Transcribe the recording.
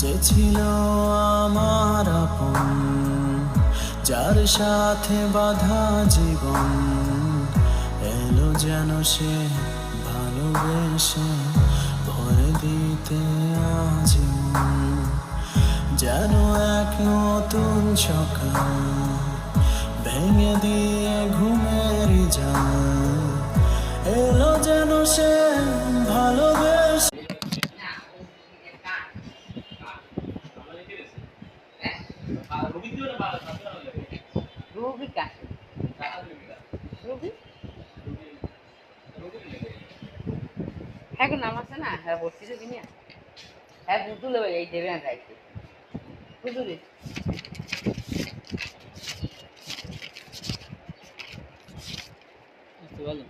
যে ছিল আমার আপন, যার সাথে বাঁধা জীবন, এলো যেন সে ভালোবেসে ভরে দিতে আজীবন। যেন এক নতুন সকাল ভেঙে দিয়ে ঘুমের জাল, এলো যেন সে ভালোবেসে। রুবিকা রুবি হ্যাঁ নাম আছে না, হ্যাঁ বলছি যে তিনি হ্যাঁ বুঝলে এই দেবে না যাইতে বুঝলি ভালো।